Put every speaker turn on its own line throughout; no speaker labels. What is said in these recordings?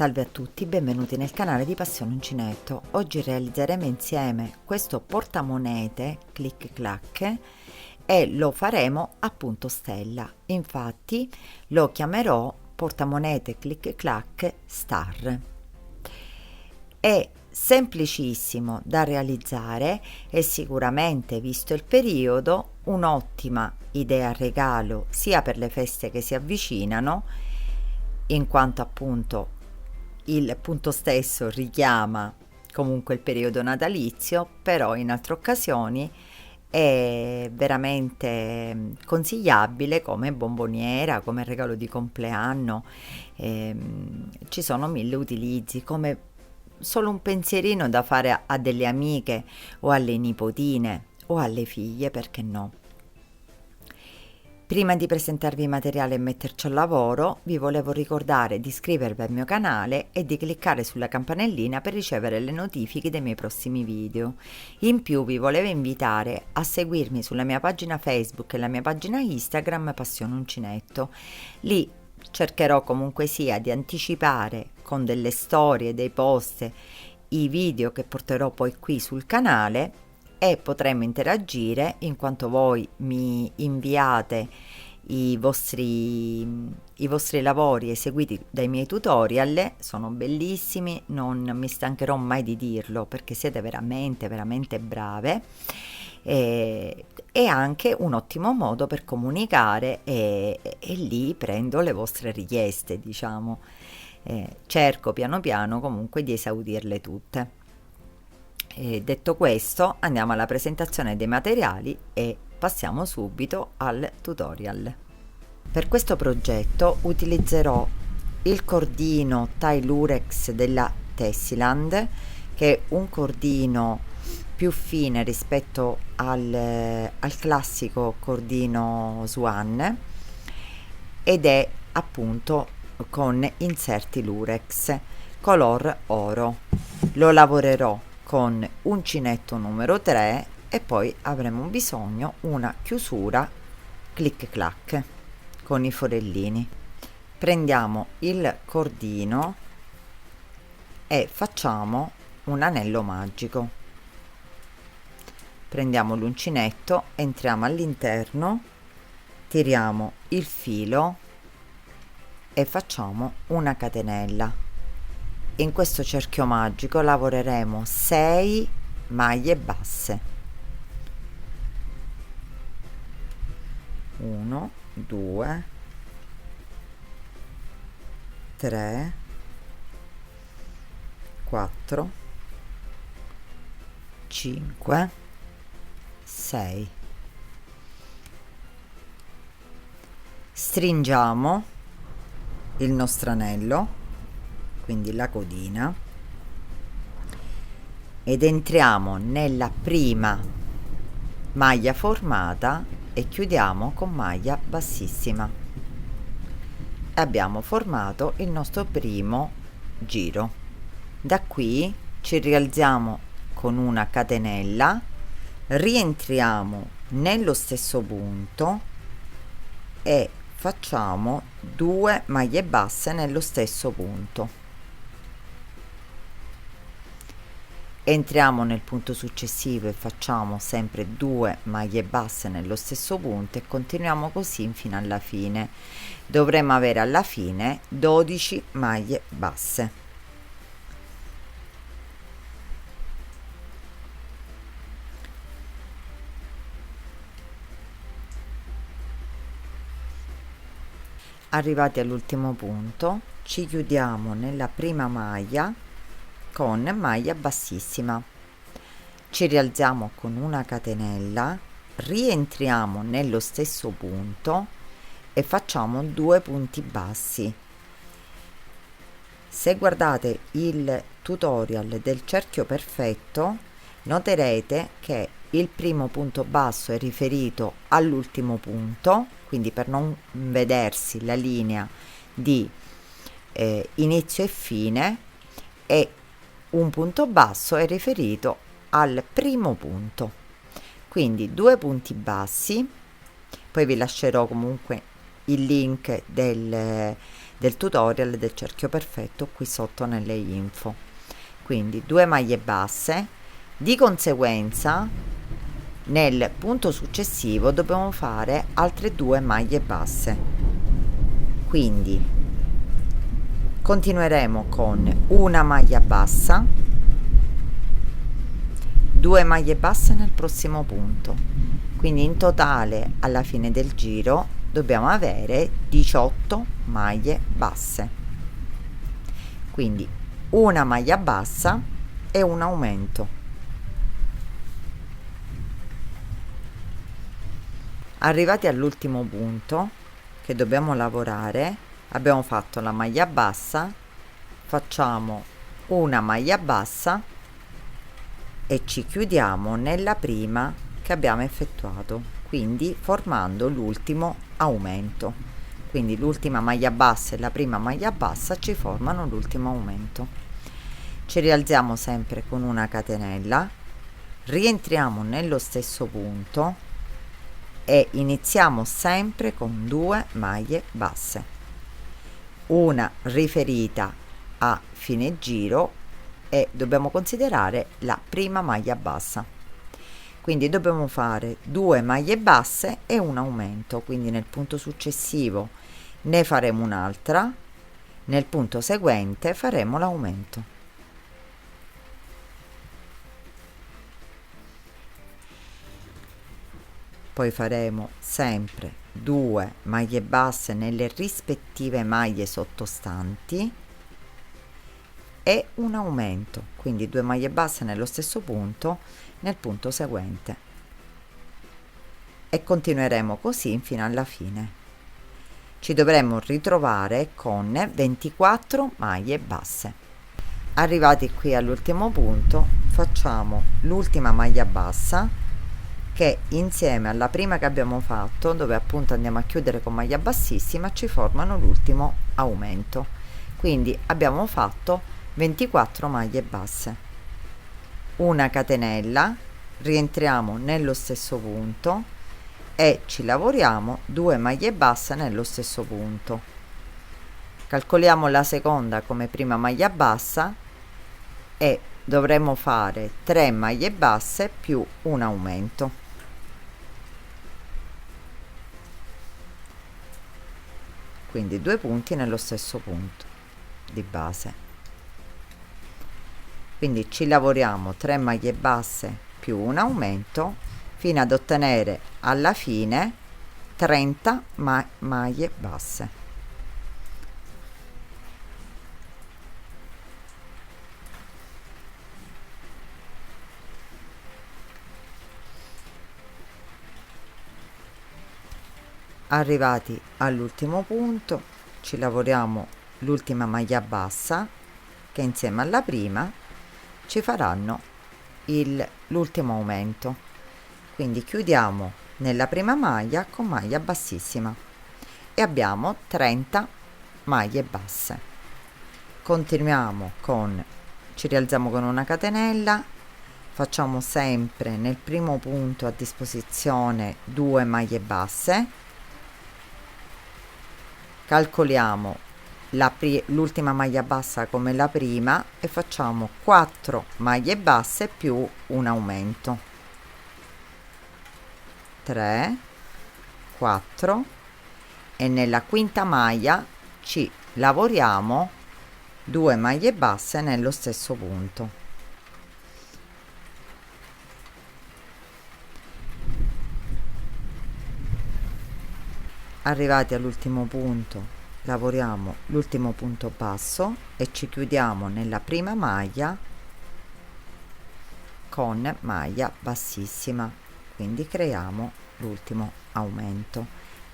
Salve a tutti, benvenuti nel canale di Passione Uncinetto. Oggi realizzeremo insieme questo portamonete clic clac e lo faremo a punto stella. Infatti lo chiamerò portamonete clic clac star. È semplicissimo da realizzare e sicuramente, visto il periodo, un'ottima idea regalo sia per le feste che si avvicinano, in quanto appunto il punto stesso richiama comunque il periodo natalizio, però in altre occasioni è veramente consigliabile come bomboniera, come regalo di compleanno. Ci sono mille utilizzi, come solo un pensierino da fare a delle amiche o alle nipotine o alle figlie, perché no? Prima di presentarvi i materiali e metterci al lavoro, vi volevo ricordare di iscrivervi al mio canale e di cliccare sulla campanellina per ricevere le notifiche dei miei prossimi video. In più vi volevo invitare a seguirmi sulla mia pagina Facebook e la mia pagina Instagram Passione Uncinetto. Lì cercherò comunque sia di anticipare con delle storie, dei post, i video che porterò poi qui sul canale, e potremo interagire in quanto voi mi inviate i vostri lavori eseguiti dai miei tutorial. Sono bellissimi, non mi stancherò mai di dirlo perché siete veramente brave, e anche un ottimo modo per comunicare, e lì prendo le vostre richieste, diciamo. Cerco piano piano comunque di esaudirle tutte. Detto questo, andiamo alla presentazione dei materiali e passiamo subito al tutorial. Per questo progetto utilizzerò il cordino Ty-Lurex della Tessiland, che è un cordino più fine rispetto al classico cordino Swan, ed è appunto con inserti Lurex color oro. Lo lavorerò con uncinetto numero 3 e poi avremo bisogno una chiusura clic clac con i forellini. Prendiamo il cordino e facciamo un anello magico. Prendiamo l'uncinetto, entriamo all'interno, tiriamo il filo e facciamo una catenella. In questo cerchio magico lavoreremo 6 maglie basse. 1, 2, 3, 4, 5, 6. Stringiamo il nostro anello, quindi la codina, ed entriamo nella prima maglia formata e chiudiamo con maglia bassissima. Abbiamo formato il nostro primo giro. Da qui ci rialziamo con una catenella, rientriamo nello stesso punto e facciamo 2 maglie basse nello stesso punto. Entriamo nel punto successivo e facciamo sempre 2 maglie basse nello stesso punto e continuiamo così fino alla fine. Dovremo avere alla fine 12 maglie basse. Arrivati all'ultimo punto, ci chiudiamo nella prima maglia con maglia bassissima, ci rialziamo con una catenella, rientriamo nello stesso punto e facciamo 2 punti bassi. Se guardate il tutorial del cerchio perfetto, noterete che il primo punto basso è riferito all'ultimo punto, quindi per non vedersi la linea di inizio e fine, e un punto basso è riferito al primo punto, quindi 2 punti bassi. Poi vi lascerò comunque il link del tutorial del cerchio perfetto qui sotto nelle info. Quindi 2 maglie basse, di conseguenza nel punto successivo dobbiamo fare altre 2 maglie basse, quindi continueremo con una maglia bassa, 2 maglie basse nel prossimo punto, quindi in totale alla fine del giro dobbiamo avere 18 maglie basse, quindi una maglia bassa e un aumento. Arrivati all'ultimo punto che dobbiamo lavorare, abbiamo fatto la maglia bassa, facciamo una maglia bassa e ci chiudiamo nella prima che abbiamo effettuato, quindi formando l'ultimo aumento. Quindi l'ultima maglia bassa e la prima maglia bassa ci formano l'ultimo aumento. Ci rialziamo sempre con una catenella, rientriamo nello stesso punto e iniziamo sempre con 2 maglie basse, una riferita a fine giro e dobbiamo considerare la prima maglia bassa, quindi dobbiamo fare 2 maglie basse e un aumento, quindi nel punto successivo ne faremo un'altra, nel punto seguente faremo l'aumento. Poi faremo sempre 2 maglie basse nelle rispettive maglie sottostanti e un aumento, quindi 2 maglie basse nello stesso punto nel punto seguente e continueremo così fino alla fine. Ci dovremo ritrovare con 24 maglie basse. Arrivati qui all'ultimo punto facciamo l'ultima maglia bassa che insieme alla prima che abbiamo fatto, dove appunto andiamo a chiudere con maglia bassissima, ci formano l'ultimo aumento, quindi abbiamo fatto 24 maglie basse, una catenella, rientriamo nello stesso punto e ci lavoriamo 2 maglie basse nello stesso punto, calcoliamo la seconda come prima maglia bassa e dovremo fare 3 maglie basse più un aumento. Quindi 2 punti nello stesso punto di base, quindi ci lavoriamo 3 maglie basse più un aumento fino ad ottenere alla fine 30 maglie basse. Arrivati all'ultimo punto ci lavoriamo l'ultima maglia bassa che insieme alla prima ci faranno l'ultimo aumento, quindi chiudiamo nella prima maglia con maglia bassissima e abbiamo 30 maglie basse. Continuiamo con, ci rialziamo con una catenella, facciamo sempre nel primo punto a disposizione 2 maglie basse, calcoliamo l'ultima maglia bassa come la prima e facciamo 4 maglie basse più un aumento, 3 4 e nella quinta maglia ci lavoriamo 2 maglie basse nello stesso punto. Arrivati all'ultimo punto lavoriamo l'ultimo punto basso e ci chiudiamo nella prima maglia con maglia bassissima, quindi creiamo l'ultimo aumento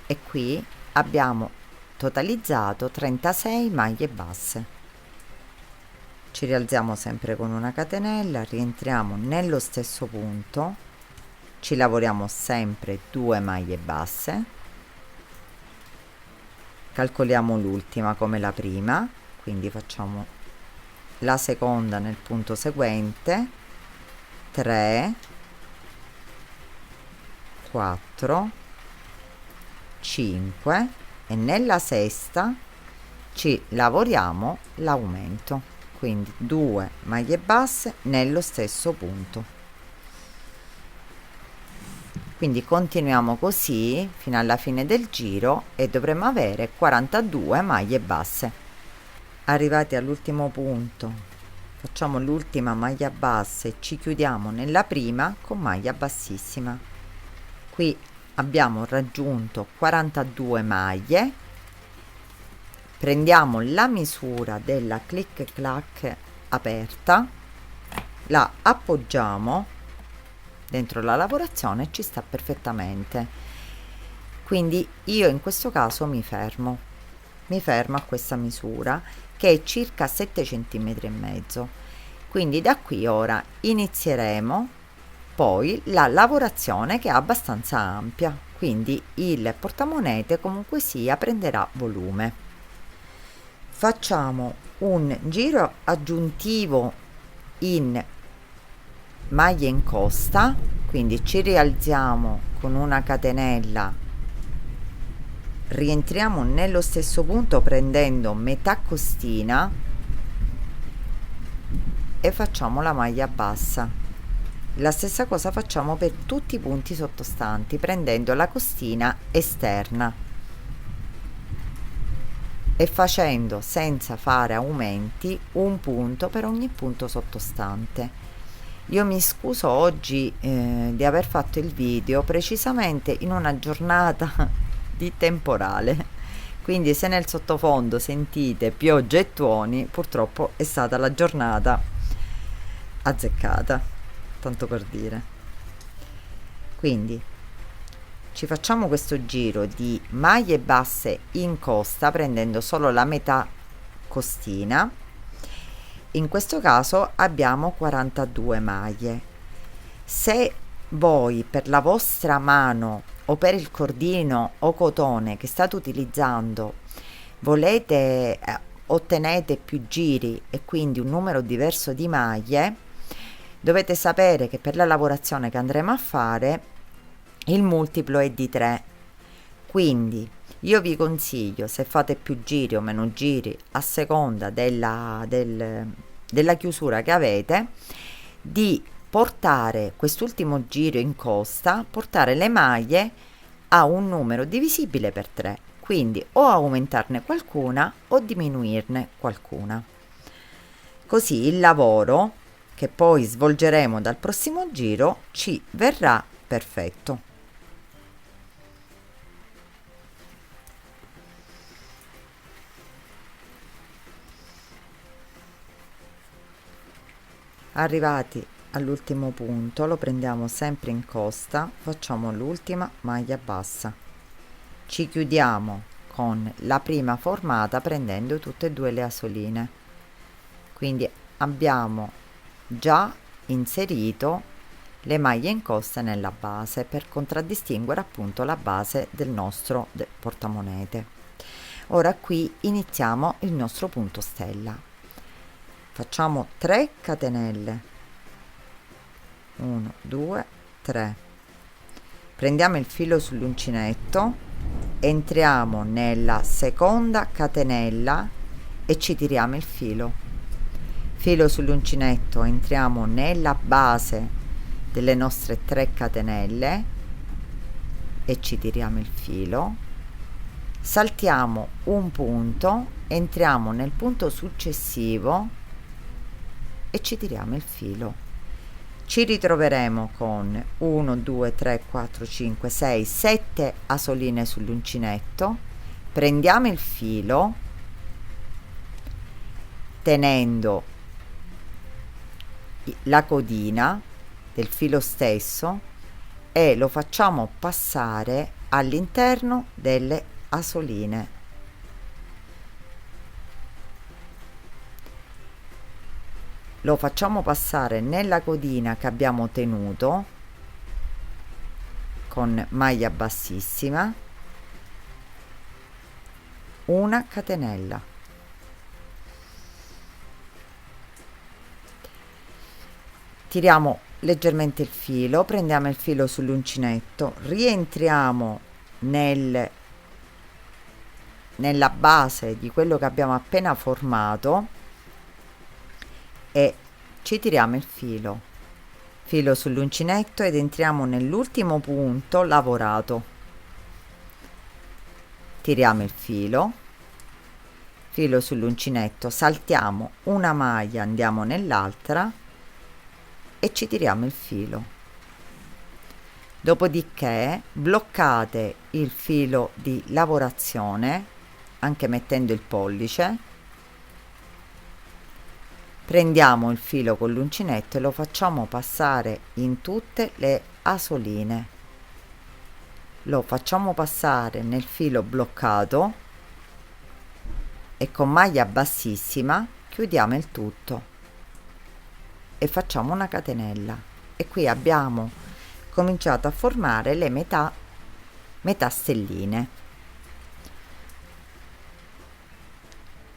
e qui abbiamo totalizzato 36 maglie basse. Ci rialziamo sempre con una catenella, rientriamo nello stesso punto, ci lavoriamo sempre 2 maglie basse, calcoliamo l'ultima come la prima, quindi facciamo la seconda nel punto seguente, 3 4 5 e nella sesta ci lavoriamo l'aumento, quindi 2 maglie basse nello stesso punto. Quindi continuiamo così fino alla fine del giro e dovremo avere 42 maglie basse. Arrivati all'ultimo punto, facciamo l'ultima maglia bassa e ci chiudiamo nella prima con maglia bassissima. Qui abbiamo raggiunto 42 maglie. Prendiamo la misura della click clack aperta, la appoggiamo dentro la lavorazione e ci sta perfettamente. Quindi io in questo caso mi fermo a questa misura che è circa 7 cm e mezzo. Quindi da qui ora inizieremo poi la lavorazione, che è abbastanza ampia, quindi il portamonete comunque sia prenderà volume. Facciamo un giro aggiuntivo in maglia in costa, quindi ci rialziamo con una catenella, rientriamo nello stesso punto prendendo metà costina e facciamo la maglia bassa. La stessa cosa facciamo per tutti i punti sottostanti prendendo la costina esterna e facendo, senza fare aumenti, un punto per ogni punto sottostante. Io mi scuso oggi di aver fatto il video precisamente in una giornata di temporale, quindi se nel sottofondo sentite piogge e tuoni, purtroppo è stata la giornata azzeccata, tanto per dire. Quindi ci facciamo questo giro di maglie basse in costa prendendo solo la metà costina. In questo caso abbiamo 42 maglie. Se voi per la vostra mano o per il cordino o cotone che state utilizzando volete ottenete più giri e quindi un numero diverso di maglie, dovete sapere che per la lavorazione che andremo a fare il multiplo è di 3. Quindi io vi consiglio, se fate più giri o meno giri a seconda della chiusura che avete, di portare quest'ultimo giro in costa, portare le maglie a un numero divisibile per 3, quindi o aumentarne qualcuna o diminuirne qualcuna. Così il lavoro che poi svolgeremo dal prossimo giro ci verrà perfetto. Arrivati all'ultimo punto lo prendiamo sempre in costa, facciamo l'ultima maglia bassa, ci chiudiamo con la prima formata prendendo tutte e due le asoline, quindi abbiamo già inserito le maglie in costa nella base per contraddistinguere appunto la base del nostro portamonete. Ora qui iniziamo il nostro punto stella. Facciamo 3 catenelle, 1 2 3, prendiamo il filo sull'uncinetto, entriamo nella seconda catenella e ci tiriamo il filo sull'uncinetto, entriamo nella base delle nostre 3 catenelle e ci tiriamo il filo, saltiamo un punto, entriamo nel punto successivo e ci tiriamo il filo. Ci ritroveremo con 1 2 3 4 5 6 7 asoline sull'uncinetto, prendiamo il filo tenendo la codina del filo stesso e lo facciamo passare all'interno delle asoline. Lo facciamo passare nella codina che abbiamo tenuto con maglia bassissima, una catenella, tiriamo leggermente il filo, prendiamo il filo sull'uncinetto, rientriamo nella base di quello che abbiamo appena formato e ci tiriamo il filo sull'uncinetto ed entriamo nell'ultimo punto lavorato. Tiriamo il filo sull'uncinetto, saltiamo una maglia, andiamo nell'altra e ci tiriamo il filo. Dopodiché bloccate il filo di lavorazione anche mettendo il pollice. Prendiamo il filo con l'uncinetto e lo facciamo passare in tutte le asoline. Lo facciamo passare nel filo bloccato e con maglia bassissima chiudiamo il tutto e facciamo una catenella. E qui abbiamo cominciato a formare le metà stelline.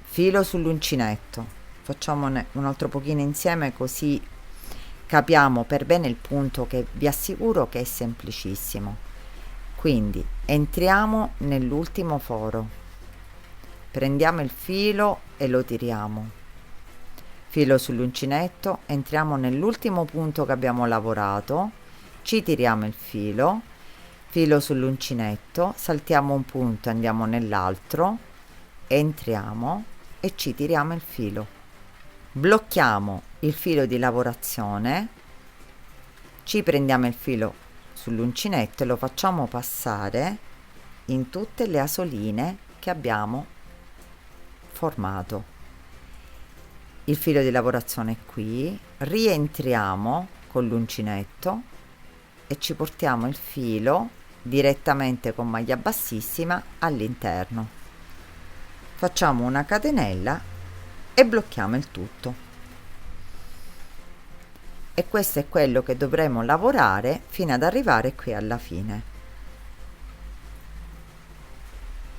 Filo sull'uncinetto, facciamone un altro pochino insieme così capiamo per bene il punto, che vi assicuro che è semplicissimo. Quindi entriamo nell'ultimo foro, prendiamo il filo e lo tiriamo, filo sull'uncinetto, entriamo nell'ultimo punto che abbiamo lavorato, ci tiriamo il filo sull'uncinetto, saltiamo un punto, andiamo nell'altro, entriamo e ci tiriamo il filo, blocchiamo il filo di lavorazione, ci prendiamo il filo sull'uncinetto e lo facciamo passare in tutte le asoline che abbiamo formato. Il filo di lavorazione è qui, rientriamo con l'uncinetto e ci portiamo il filo direttamente con maglia bassissima all'interno. Facciamo una catenella e blocchiamo il tutto. E questo è quello che dovremo lavorare fino ad arrivare qui alla fine.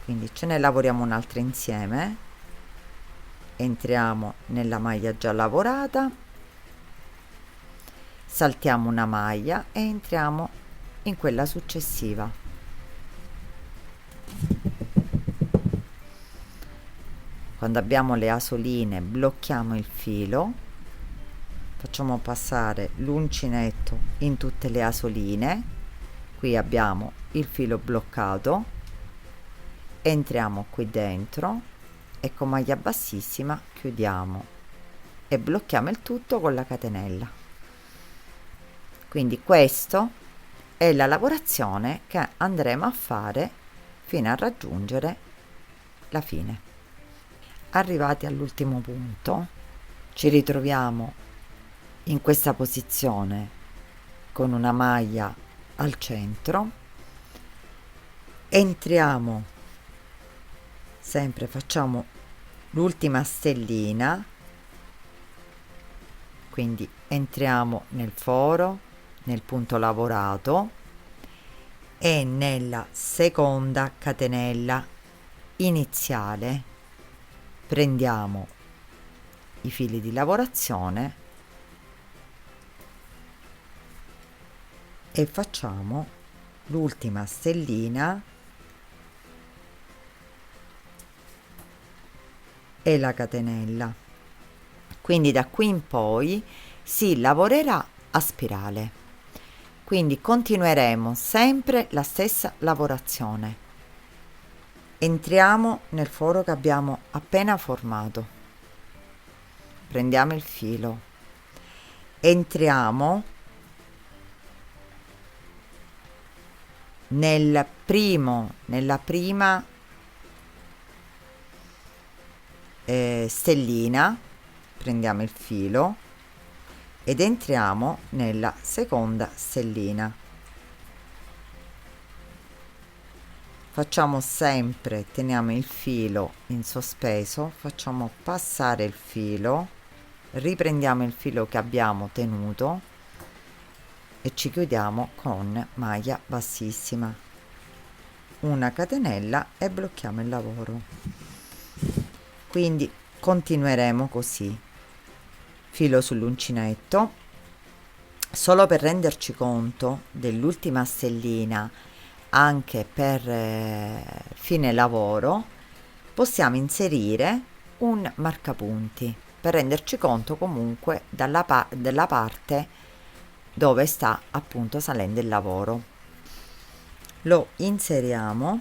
Quindi ce ne lavoriamo un'altra insieme. Entriamo nella maglia già lavorata, saltiamo una maglia e entriamo in quella successiva. Quando abbiamo le asoline blocchiamo il filo, facciamo passare l'uncinetto in tutte le asoline, qui abbiamo il filo bloccato, entriamo qui dentro e con maglia bassissima chiudiamo e blocchiamo il tutto con la catenella. Quindi questo è la lavorazione che andremo a fare fino a raggiungere la fine. Arrivati all'ultimo punto, ci ritroviamo in questa posizione con una maglia al centro, entriamo, sempre facciamo l'ultima stellina, quindi entriamo nel foro, nel punto lavorato e nella seconda catenella iniziale prendiamo i fili di lavorazione e facciamo l'ultima stellina e la catenella. Quindi da qui in poi si lavorerà a spirale, quindi continueremo sempre la stessa lavorazione. Entriamo nel foro che abbiamo appena formato, prendiamo il filo, entriamo nella prima stellina, prendiamo il filo ed entriamo nella seconda stellina. Facciamo sempre, teniamo il filo in sospeso, facciamo passare il filo, riprendiamo il filo che abbiamo tenuto e ci chiudiamo con maglia bassissima, una catenella e blocchiamo il lavoro. Quindi continueremo così, filo sull'uncinetto, solo per renderci conto dell'ultima stellina anche per fine lavoro. possiamo inserire un marcapunti per renderci conto comunque della parte dove sta appunto salendo il lavoro. Lo inseriamo,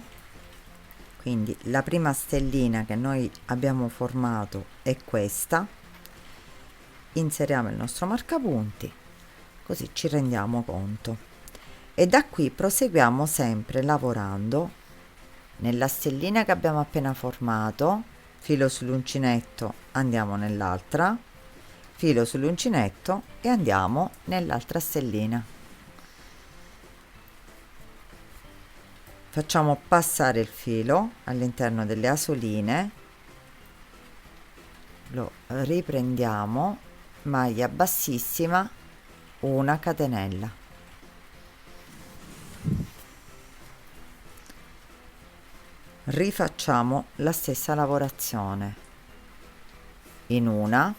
quindi la prima stellina che noi abbiamo formato è questa, inseriamo il nostro marcapunti, così ci rendiamo conto, e da qui proseguiamo sempre lavorando nella stellina che abbiamo appena formato, filo sull'uncinetto, andiamo nell'altra, filo sull'uncinetto e andiamo nell'altra stellina. Facciamo passare il filo all'interno delle asoline, lo riprendiamo, maglia bassissima, una catenella, rifacciamo la stessa lavorazione in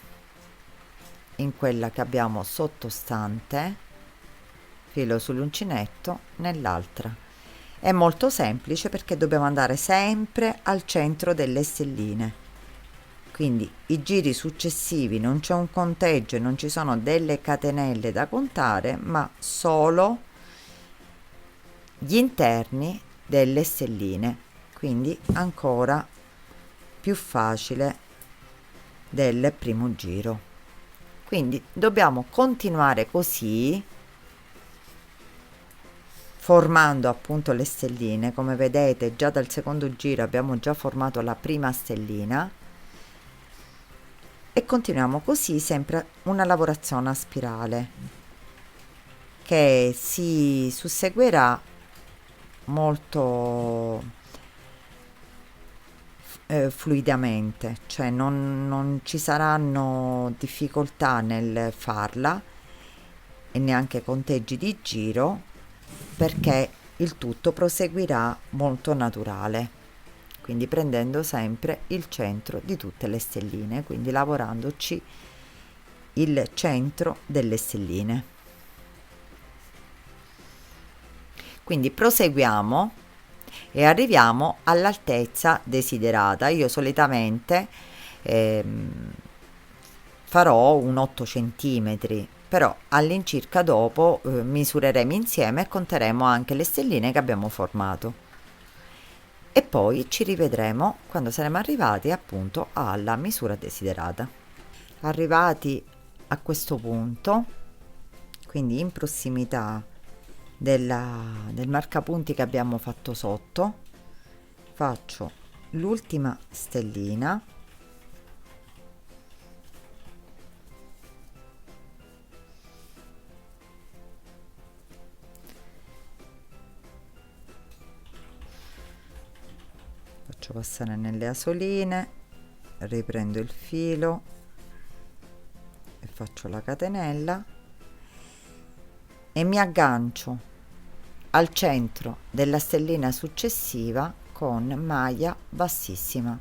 quella che abbiamo sottostante, filo sull'uncinetto, nell'altra. È molto semplice perché dobbiamo andare sempre al centro delle stelline, quindi i giri successivi non c'è un conteggio, non ci sono delle catenelle da contare, ma solo gli interni delle stelline, quindi ancora più facile del primo giro. Quindi dobbiamo continuare così, formando appunto le stelline. Come vedete, già dal secondo giro abbiamo già formato la prima stellina e continuiamo così, sempre una lavorazione a spirale che si susseguirà molto fluidamente, cioè non ci saranno difficoltà nel farla e neanche conteggi di giro, perché il tutto proseguirà molto naturale, quindi prendendo sempre il centro di tutte le stelline, quindi lavorandoci il centro delle stelline. Quindi proseguiamo e arriviamo all'altezza desiderata. Io solitamente farò un 8 centimetri, però all'incirca dopo misureremo insieme e conteremo anche le stelline che abbiamo formato e poi ci rivedremo quando saremo arrivati appunto alla misura desiderata. Arrivati a questo punto, quindi in prossimità del marcapunti che abbiamo fatto sotto, faccio l'ultima stellina, faccio passare nelle asoline, riprendo il filo e faccio la catenella e mi aggancio al centro della stellina successiva con maglia bassissima,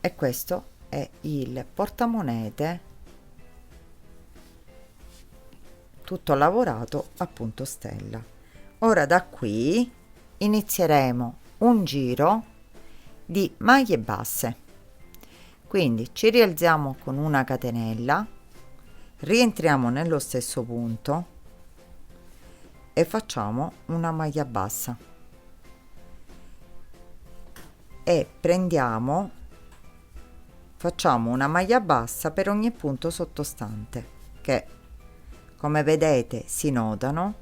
e questo è il portamonete tutto lavorato a punto stella. Ora da qui inizieremo un giro di maglie basse, quindi ci rialziamo con una catenella, rientriamo nello stesso punto e facciamo una maglia bassa e facciamo una maglia bassa per ogni punto sottostante, che come vedete si notano,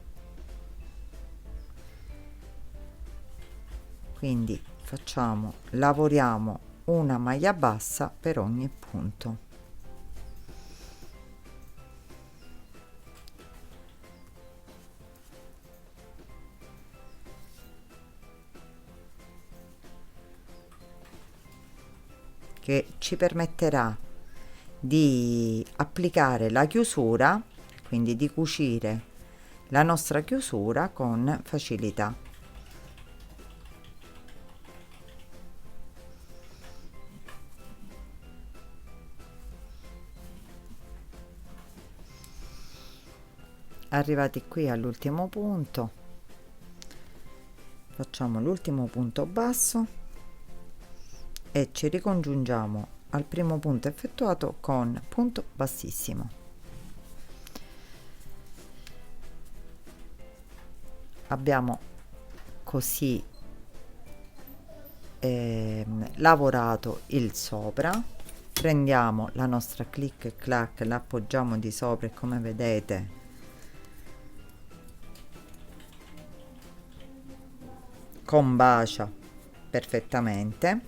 quindi lavoriamo una maglia bassa per ogni punto. Che ci permetterà di applicare la chiusura, quindi di cucire la nostra chiusura con facilità. Arrivati qui all'ultimo punto, facciamo l'ultimo punto basso e ci ricongiungiamo al primo punto effettuato con punto bassissimo. Abbiamo così lavorato il sopra. Prendiamo la nostra click clack, la appoggiamo di sopra e come vedete combacia perfettamente.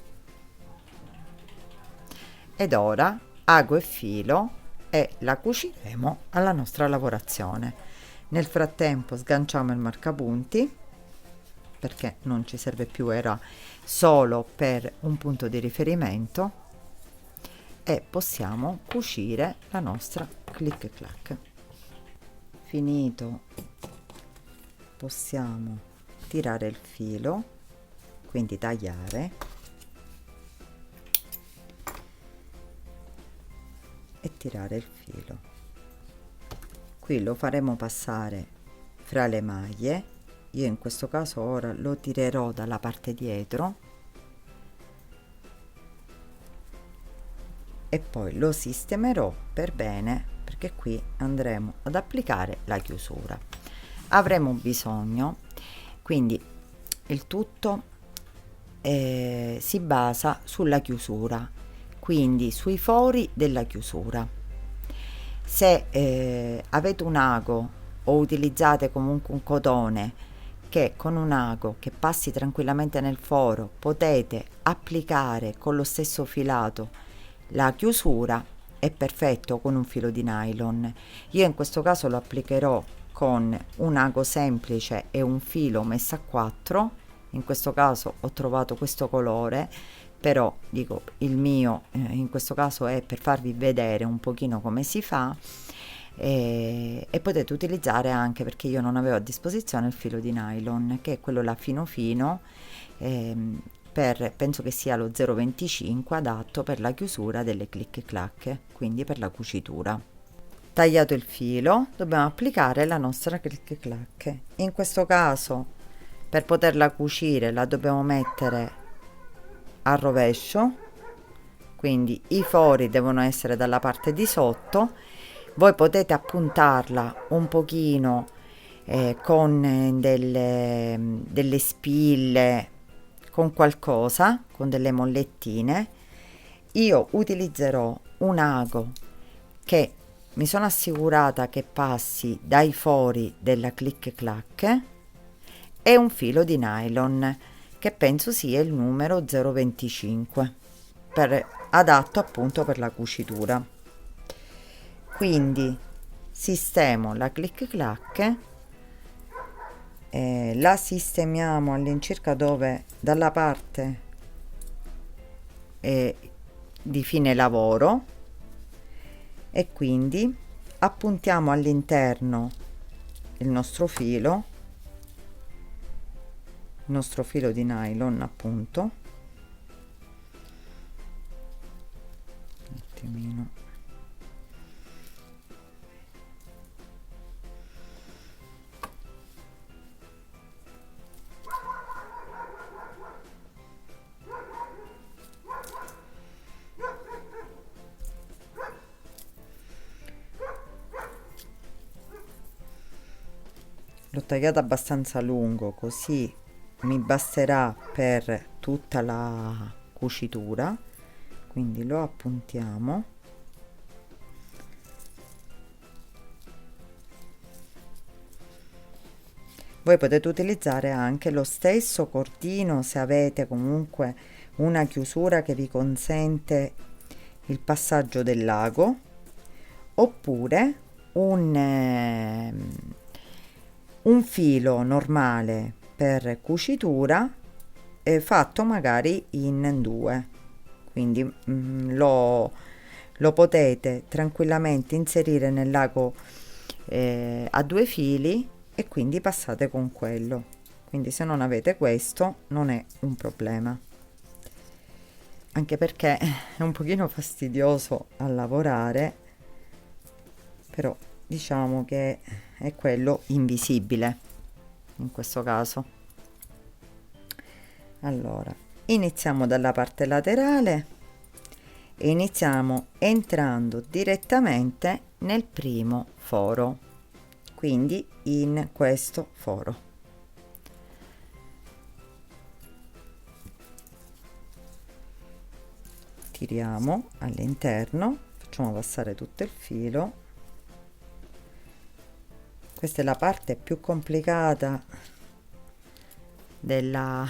Ed ora ago e filo e la cuciremo alla nostra lavorazione. Nel frattempo sganciamo il marcapunti perché non ci serve più, era solo per un punto di riferimento, e possiamo cucire la nostra click clack. Finito, possiamo tirare il filo, quindi tagliare e tirare il filo. Qui lo faremo passare fra le maglie. Io in questo caso ora lo tirerò dalla parte dietro e poi lo sistemerò per bene, perché qui andremo ad applicare la chiusura. Avremo bisogno, quindi il tutto si basa sulla chiusura, quindi sui fori della chiusura. Se avete un ago o utilizzate comunque un cotone che con un ago che passi tranquillamente nel foro potete applicare con lo stesso filato la chiusura, è perfetto con un filo di nylon. Io in questo caso lo applicherò con un ago semplice e un filo messo a 4. In questo caso ho trovato questo colore, però dico il mio in questo caso è per farvi vedere un pochino come si fa, e potete utilizzare anche, perché io non avevo a disposizione il filo di nylon che è quello là fino fino, penso che sia lo 0,25, adatto per la chiusura delle click clack, quindi per la cucitura. Tagliato il filo dobbiamo applicare la nostra click clack. In questo caso per poterla cucire la dobbiamo mettere a rovescio, quindi i fori devono essere dalla parte di sotto. Voi potete appuntarla un pochino con delle spille, con qualcosa, con delle mollettine. Io utilizzerò un ago che mi sono assicurata che passi dai fori della click clack e un filo di nylon che penso sia il numero 0,25, adatto appunto per la cucitura. Quindi sistemo la click clack, la sistemiamo all'incirca dove dalla parte di fine lavoro, e quindi appuntiamo all'interno il nostro filo di nylon, appunto un attimino. L'ho tagliato abbastanza lungo, così mi basterà per tutta la cucitura, quindi lo appuntiamo. Voi potete utilizzare anche lo stesso cordino se avete comunque una chiusura che vi consente il passaggio del lago, oppure un filo normale per cucitura fatto magari in due, quindi lo potete tranquillamente inserire nel lago a 2 fili, e quindi passate con quello. Quindi se non avete questo non è un problema, anche perché è un pochino fastidioso a lavorare, però diciamo che è quello invisibile in questo caso. Allora, iniziamo dalla parte laterale e iniziamo entrando direttamente nel primo foro, quindi in questo foro. Tiriamo all'interno, facciamo passare tutto il filo. Questa è la parte più complicata del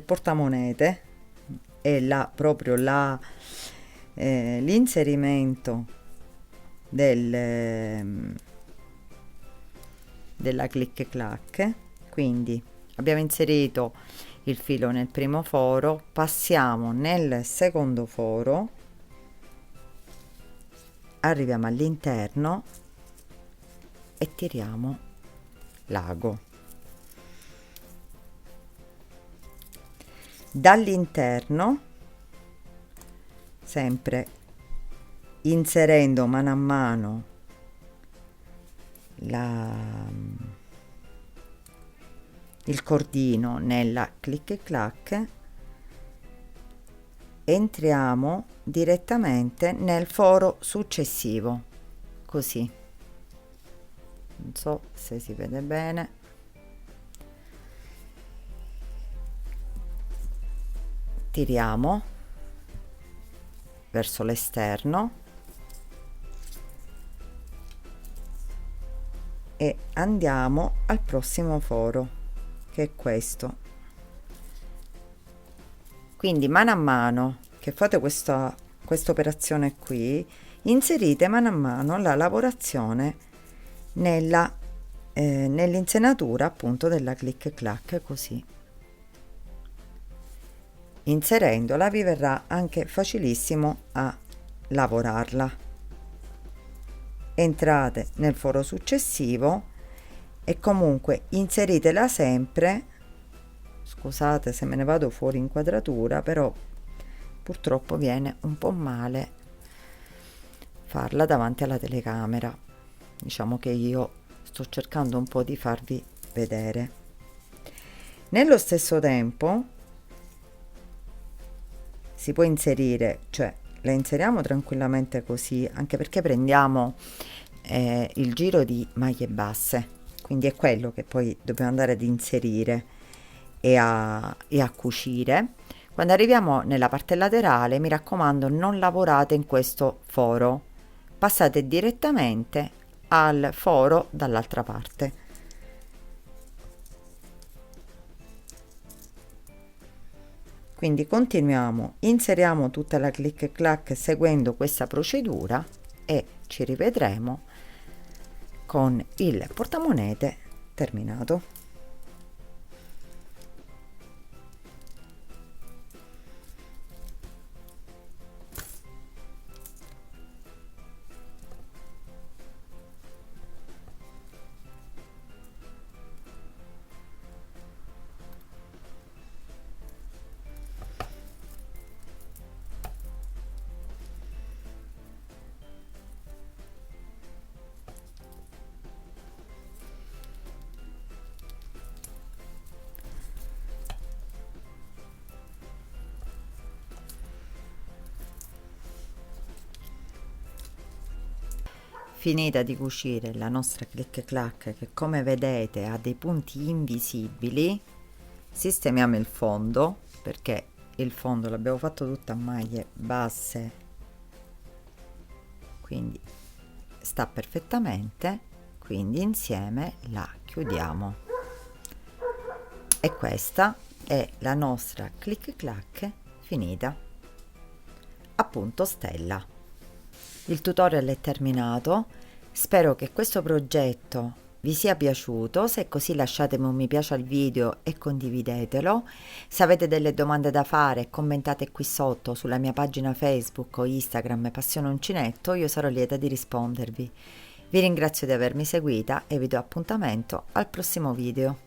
portamonete, è proprio l'inserimento della click e clack. Quindi abbiamo inserito il filo nel primo foro, passiamo nel secondo foro, arriviamo all'interno e tiriamo l'ago. Dall'interno, sempre inserendo mano a mano il cordino nella click e clack, entriamo direttamente nel foro successivo, così. Non so se si vede bene. Tiriamo verso l'esterno e andiamo al prossimo foro, che è questo. Quindi mano a mano che fate questa operazione qui, inserite mano a mano la lavorazione nell'insenatura appunto della click e clack, così. Inserendola vi verrà anche facilissimo a lavorarla. Entrate nel foro successivo e comunque inseritela sempre. Scusate se me ne vado fuori inquadratura, però purtroppo viene un po' male farla davanti alla telecamera. Diciamo che io sto cercando un po' di farvi vedere. Nello stesso tempo si può inserire, cioè la inseriamo tranquillamente così, anche perché prendiamo il giro di maglie basse, quindi è quello che poi dobbiamo andare ad inserire e a cucire. Quando arriviamo nella parte laterale, mi raccomando, non lavorate in questo foro, passate direttamente al foro dall'altra parte. Quindi continuiamo, inseriamo tutta la click e clack seguendo questa procedura e ci rivedremo con il portamonete terminato. Finita di cucire la nostra click e clack, che come vedete ha dei punti invisibili, sistemiamo il fondo, perché il fondo l'abbiamo fatto tutto a maglie basse, quindi sta perfettamente. Quindi insieme la chiudiamo e questa è la nostra click e clack finita, appunto stella. Il tutorial è terminato, spero che questo progetto vi sia piaciuto. Se è così lasciatemi un mi piace al video e condividetelo. Se avete delle domande da fare, commentate qui sotto sulla mia pagina Facebook o Instagram Passione Uncinetto, io sarò lieta di rispondervi. Vi ringrazio di avermi seguita e vi do appuntamento al prossimo video.